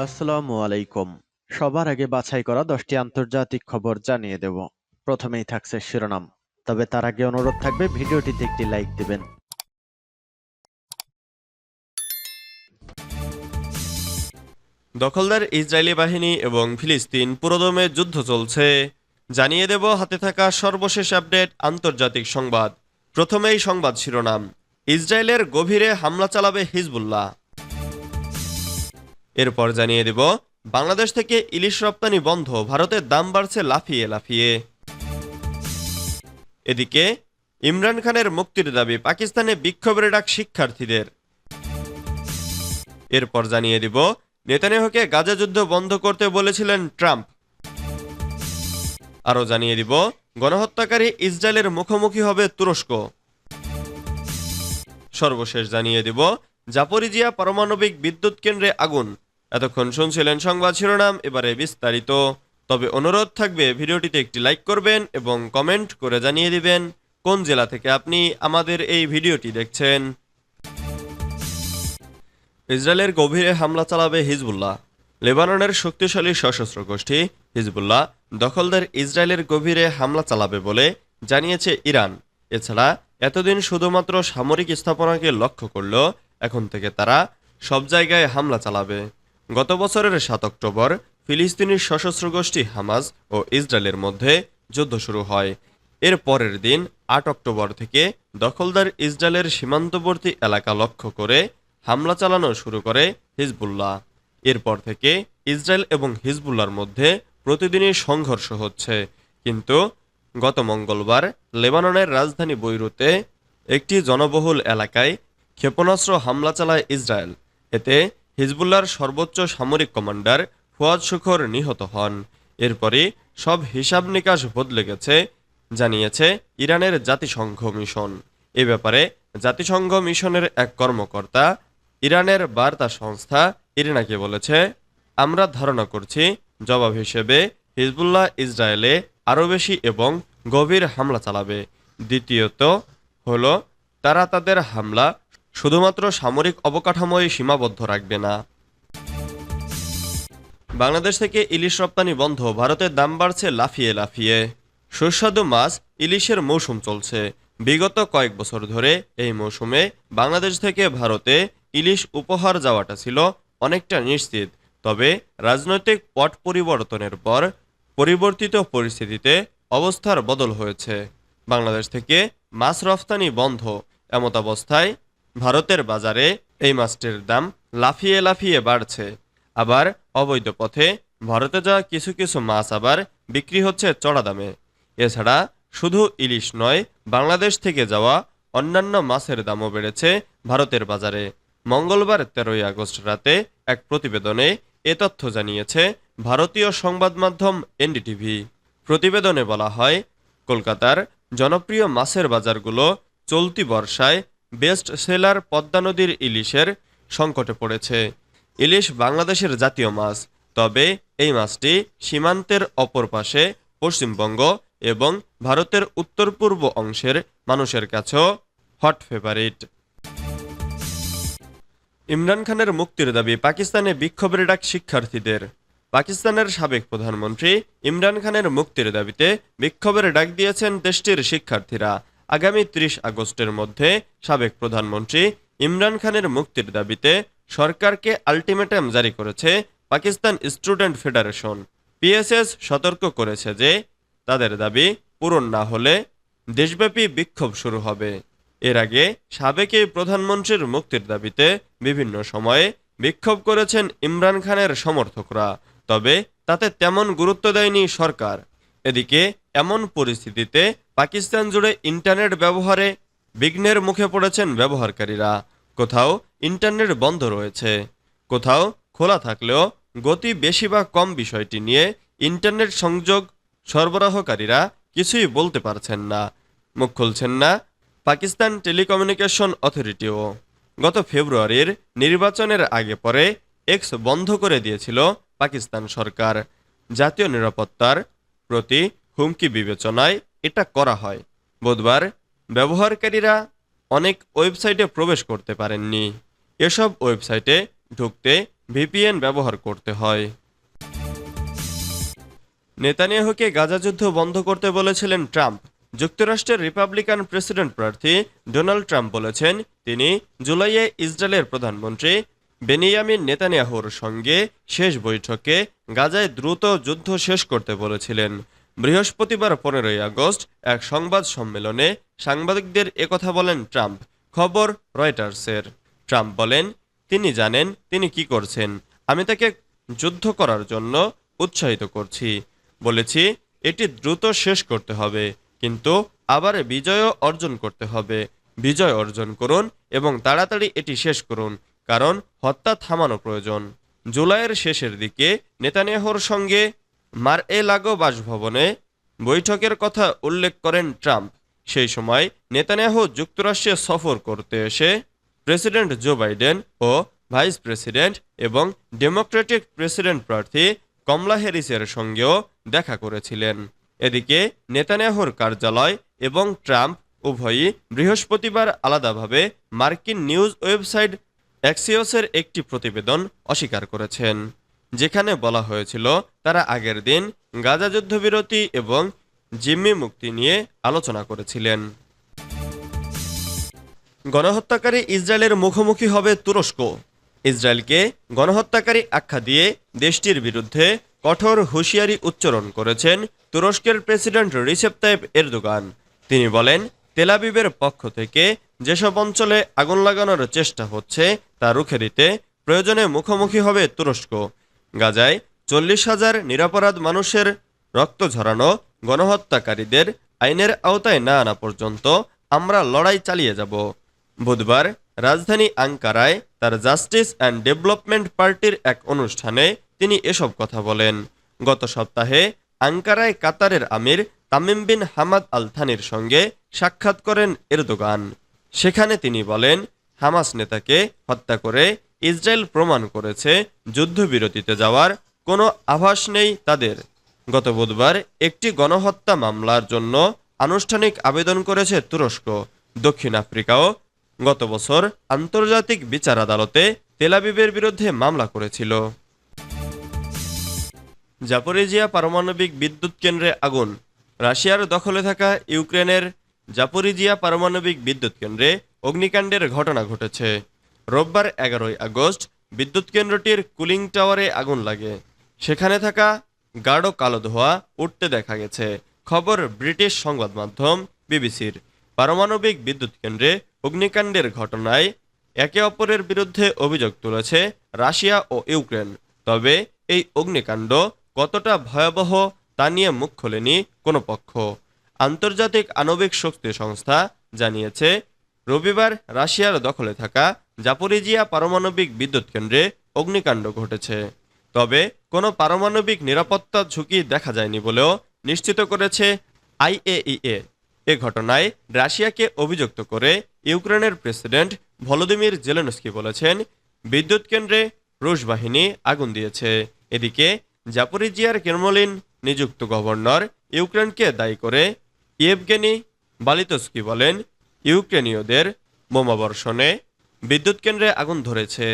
আসসালামু আলাইকুম। সবার আগে বাছাই করা 10টি আন্তর্জাতিক খবর জানিয়ে দেব। প্রথমেই থাকছে শিরোনাম। তবে তার আগে অনুরোধ থাকবে ভিডিওটিতে একটি লাইক দিবেন। দখলদার ইসরায়েলি বাহিনী এবং ফিলিস্তিন পুরোদমে যুদ্ধ চলছে। জানিয়ে দেব হাতে থাকা সর্বশেষ আপডেট আন্তর্জাতিক সংবাদ। প্রথমেই সংবাদ শিরোনাম। ইসরায়েলের গভীরে হামলা চালাবে হিজবুল্লাহ। এরপর জানিয়ে দেব বাংলাদেশ থেকে ইলিশ রপ্তানি বন্ধ, ভারতের দাম বাড়ছে লাফিয়ে লাফিয়ে। এদিকে ইমরান খানের মুক্তির দাবি, পাকিস্তানে বিক্ষোভের ডাক শিক্ষার্থীদের। এরপর জানিয়ে দিব নেতানিয়াহুকে গাজা যুদ্ধ বন্ধ করতে বলেছিলেন ট্রাম্প। আরও জানিয়ে দিব গণহত্যাকারী ইসরায়েলের মুখোমুখি হবে তুরস্ক। সর্বশেষ জানিয়ে দিব জাপোরিজিয়া পারমাণবিক বিদ্যুৎ কেন্দ্রে আগুন। এতক্ষণ শুনছিলেন সংবাদ শিরোনাম, এবারে বিস্তারিত। তবে অনুরোধ থাকবে ভিডিওটিতে একটি লাইক করবেন এবং কমেন্ট করে জানিয়ে দিবেন কোন জেলা থেকে আপনি আমাদের এই ভিডিওটি দেখছেন। ইসরায়েলের গভীরে হামলা চালাবে হিজবুল্লাহ। লেবাননের শক্তিশালী সশস্ত্র গোষ্ঠী হিজবুল্লাহ দখলদার ইসরায়েলের গভীরে হামলা চালাবে বলে জানিয়েছে ইরান। এছাড়া এতদিন শুধুমাত্র সামরিক স্থাপনাকে লক্ষ্য করলেও এখন থেকে তারা সব জায়গায় হামলা চালাবে। গত বছরের 7 অক্টোবর ফিলিস্তিনি সশস্ত্র গোষ্ঠী হামাস ও ইসরায়েলের মধ্যে যুদ্ধ শুরু হয়। এর পরের দিন 8 অক্টোবর থেকে দখলদার ইসরায়েলের সীমান্তবর্তী এলাকা লক্ষ্য করে হামলা চালানো শুরু করে হিজবুল্লাহ। এরপর থেকে ইসরায়েল এবং হিজবুল্লাহর মধ্যে প্রতিদিনই সংঘর্ষ হচ্ছে। কিন্তু গত মঙ্গলবার লেবাননের রাজধানী বৈরুতে একটি জনবহুল এলাকায় ক্ষেপণাস্ত্র হামলা চালায় ইসরায়েল। এতে হিজবুল্লাহর সর্বোচ্চ সামরিক কমান্ডার ফুয়াদ শুকর নিহত হন। এরপরই সব হিসাব নিকাশ বদলে গেছে, জানিয়েছে ইরানের জাতিসংঘ মিশন। এ ব্যাপারে জাতিসংঘ মিশনের এক কর্মকর্তা ইরানের বার্তা সংস্থা ইরিনাকে বলেছে, আমরা ধারণা করছি জবাব হিসেবে হিজবুল্লাহ ইসরায়েলে আরও বেশি এবং গভীর হামলা চালাবে। দ্বিতীয়ত হলো তারা তাদের হামলা শুধুমাত্র সামরিক অবকাঠামোয় সীমাবদ্ধ রাখবে না। বাংলাদেশ থেকে ইলিশ রপ্তানি বন্ধ, ভারতের দাম বাড়ছে লাফিয়ে লাফিয়ে। সুস্বাদু মাছ ইলিশের মৌসুম চলছে। বিগত কয়েক বছর ধরে এই মৌসুমে বাংলাদেশ থেকে ভারতে ইলিশ উপহার যাওয়াটা ছিল অনেকটা নিশ্চিত। তবে রাজনৈতিক পট পরিবর্তনের পর পরিবর্তিত পরিস্থিতিতে অবস্থার বদল হয়েছে। বাংলাদেশ থেকে মাছ রফতানি বন্ধ। এমতাবস্থায় ভারতের বাজারে এই মাছটির দাম লাফিয়ে লাফিয়ে বাড়ছে। আবার অবৈধ পথে ভারতে যাওয়া কিছু কিছু মাছ আবার বিক্রি হচ্ছে চড়া দামে। এছাড়া শুধু ইলিশ নয়, বাংলাদেশ থেকে যাওয়া অন্যান্য মাছের দামও বেড়েছে ভারতের বাজারে। মঙ্গলবার 13 আগস্ট রাতে এক প্রতিবেদনে এ তথ্য জানিয়েছে ভারতীয় সংবাদ মাধ্যম এনডিটিভি। প্রতিবেদনে বলা হয়, কলকাতার জনপ্রিয় মাছের বাজারগুলো চলতি বর্ষায় বেস্ট সেলার পদ্মা নদীর ইলিশের সংকটে পড়েছে। ইলিশ বাংলাদেশের জাতীয় মাছ, তবে এই মাছটি সীমান্তের অপর পাশে পশ্চিমবঙ্গ এবং ভারতের উত্তর পূর্ব অংশের মানুষের কাছেও হট ফেভারিট। ইমরান খানের মুক্তির দাবি, পাকিস্তানে বিক্ষোভের ডাক শিক্ষার্থীদের। পাকিস্তানের সাবেক প্রধানমন্ত্রী ইমরান খানের মুক্তির দাবিতে বিক্ষোভের ডাক দিয়েছেন দেশটির শিক্ষার্থীরা। আগামী 30 আগস্টের মধ্যে সাবেক প্রধানমন্ত্রী ইমরান খানের মুক্তির দাবিতে সরকারকে আলটিমেটাম জারি করেছে পাকিস্তান স্টুডেন্ট ফেডারেশন। পিএসএস সতর্ক করেছে যে তাদের দাবি পূরণ না হলে দেশব্যাপী বিক্ষোভ শুরু হবে। এর আগে সাবেক এই প্রধানমন্ত্রীর মুক্তির দাবিতে বিভিন্ন সময়ে বিক্ষোভ করেছেন ইমরান খানের সমর্থকরা, তবে তাতে তেমন গুরুত্ব দেয়নি সরকার। এদিকে এমন পরিস্থিতিতে পাকিস্তান জুড়ে ইন্টারনেট ব্যবহারে বিঘ্নের মুখে পড়েছেন ব্যবহারকারীরা। কোথাও ইন্টারনেট বন্ধ রয়েছে, কোথাও খোলা থাকলেও গতি বেশি বা কম বিষয়টি নিয়ে ইন্টারনেট সংযোগ সরবরাহকারীরা কিছুই বলতে পারছেন না, মুখ খুলছেন না পাকিস্তান টেলিকমিউনিকেশন অথরিটিও। গত ফেব্রুয়ারির নির্বাচনের আগে পরে এক্স বন্ধ করে দিয়েছিল পাকিস্তান সরকার। জাতীয় নিরাপত্তার প্রতি হুমকি বিবেচনায় এটা করা হয়। বুধবার ব্যবহারকারীরা অনেক ওয়েবসাইটে প্রবেশ করতে পারেননি। এসব ওয়েবসাইটে ঢুকতে ভিপিএন ব্যবহার করতে হয়। নেতানিয়াহুকে গাজা যুদ্ধ বন্ধ করতে বলেছিলেন ট্রাম্প। যুক্তরাষ্ট্রের রিপাবলিকান প্রেসিডেন্ট প্রার্থী ডোনাল্ড ট্রাম্প বলেছেন তিনি জুলাইয়ে ইসরায়েলের প্রধানমন্ত্রী বেনিয়ামিন নেতানিয়াহুর সঙ্গে শেষ বৈঠকে গাজায় দ্রুত যুদ্ধ শেষ করতে বলেছিলেন। বৃহস্পতিবার 15ই আগস্ট এক সংবাদ সম্মেলনে সাংবাদিকদের একথা বলেন ট্রাম্প। খবর রয়টার্সের। ট্রাম্প বলেন তিনি জানেন তিনি কি করছেন। আমি তাকে যুদ্ধ করার জন্য উৎসাহিত করছি। বলেছি এটি দ্রুত শেষ করতে হবে, কিন্তু আবার বিজয়ও অর্জন করতে হবে। বিজয় অর্জন করুন এবং তাড়াতাড়ি এটি শেষ করুন, কারণ হত্যা থামানো প্রয়োজন। জুলাইয়ের শেষের দিকে নেতানিয়াহুর সঙ্গে মার-এ-লাগো বাসভবনে বৈঠকের কথা উল্লেখ করেন ট্রাম্প। সেই সময় নেতানিয়াহু যুক্তরাষ্ট্রে সফর করতে এসে প্রেসিডেন্ট জো বাইডেন ও ভাইস প্রেসিডেন্ট এবং ডেমোক্রেটিক প্রেসিডেন্ট প্রার্থী কমলা হ্যারিসের সঙ্গেও দেখা করেছিলেন। এদিকে নেতানিয়াহুর কার্যালয় এবং ট্রাম্প উভয়ই বৃহস্পতিবার আলাদাভাবে মার্কিন নিউজ ওয়েবসাইট অ্যাক্সিওসের একটি প্রতিবেদন অস্বীকার করেছেন, যেখানে বলা হয়েছিল তারা আগের দিন গাজা যুদ্ধবিরতি এবং জিম্মি মুক্তি নিয়ে আলোচনা করেছিলেন। গণহত্যাকারী ইসরায়েলের মুখোমুখি হবে তুরস্ক। ইসরায়েলকে গণহত্যাকারী আখ্যা দিয়ে দেশটির বিরুদ্ধে কঠোর হুঁশিয়ারি উচ্চারণ করেছেন তুরস্কের প্রেসিডেন্ট রিসেপ তাইপ এরদোগান। তিনি বলেন তেলাবিবের পক্ষ থেকে যেসব অঞ্চলে আগুন লাগানোর চেষ্টা হচ্ছে তা রুখে দিতে প্রয়োজনে মুখোমুখি হবে তুরস্ক। গাজায় 40,000 নিরপরাধ মানুষের রক্ত ঝরানো গণহত্যাকারীদের আইনের আওতায় না আনা পর্যন্ত আমরা লড়াই চালিয়ে যাব। বুধবার রাজধানী আঙ্কারায় তার জাস্টিস অ্যান্ড ডেভেলপমেন্ট পার্টির এক অনুষ্ঠানে তিনি এসব কথা বলেন। গত সপ্তাহে আঙ্কারায় কাতারের আমির তামিম বিন হামাদ আল থানির সঙ্গে সাক্ষাৎ করেন এরদোগান। সেখানে তিনি বলেন হামাস নেতাকে হত্যা করে ইসরায়েল প্রমাণ করেছে যুদ্ধবিরতিতে যাওয়ার কোনো আভাস নেই তাদের। গত বুধবার একটি গণহত্যা মামলার জন্য আনুষ্ঠানিক আবেদন করেছে তুরস্ক। দক্ষিণ আফ্রিকাও গত বছর আন্তর্জাতিক বিচার আদালতে তেলাবিবের বিরুদ্ধে মামলা করেছিল। জাপোরিজিয়া পারমাণবিক বিদ্যুৎ কেন্দ্রে আগুন। রাশিয়ার দখলে থাকা ইউক্রেনের জাপোরিজিয়া পারমাণবিক বিদ্যুৎ কেন্দ্রে অগ্নিকাণ্ডের ঘটনা ঘটেছে। রোববার 11ই আগস্ট বিদ্যুৎ কেন্দ্রটির কুলিং টাওয়ারে আগুন লাগে। সেখানে থাকা গাঢ় কালো ধোঁয়া উঠতে দেখা গেছে। খবর ব্রিটিশ সংবাদ মাধ্যম বিবিসির। পারমাণবিক বিদ্যুৎ কেন্দ্রে অগ্নিকাণ্ডের ঘটনায় একে অপরের বিরুদ্ধে অভিযোগ তুলেছে রাশিয়া ও ইউক্রেন। তবে এই অগ্নিকাণ্ড কতটা ভয়াবহ তা নিয়ে মুখ খোলেনি কোনো পক্ষ। আন্তর্জাতিক আণবিক শক্তি সংস্থা জানিয়েছে রবিবার রাশিয়ার দখলে থাকা জাপোরিজিয়া পারমাণবিক বিদ্যুৎ কেন্দ্রে অগ্নিকাণ্ড ঘটেছে। তবে কোনো পারমাণবিক নিরাপত্তা ঝুঁকি দেখা যায়নি বলেও নিশ্চিত করেছে আইএইএ। এ ঘটনায় রাশিয়াকে অভিযুক্ত করে ইউক্রেনের প্রেসিডেন্ট ভলোদিমির জেলেনস্কি বলেছেন বিদ্যুৎ কেন্দ্রে রুশ বাহিনী আগুন দিয়েছে। এদিকে জাপোরিজিয়ার ক্রেমলিন নিযুক্ত গভর্নর ইউক্রেনকে দায়ী করে ইয়েভগেনি বালিতস্কি বলেন ইউক্রেনীয়দের বোমাবর্ষণে বিদ্যুৎ কেন্দ্রে আগুন ধরেছে।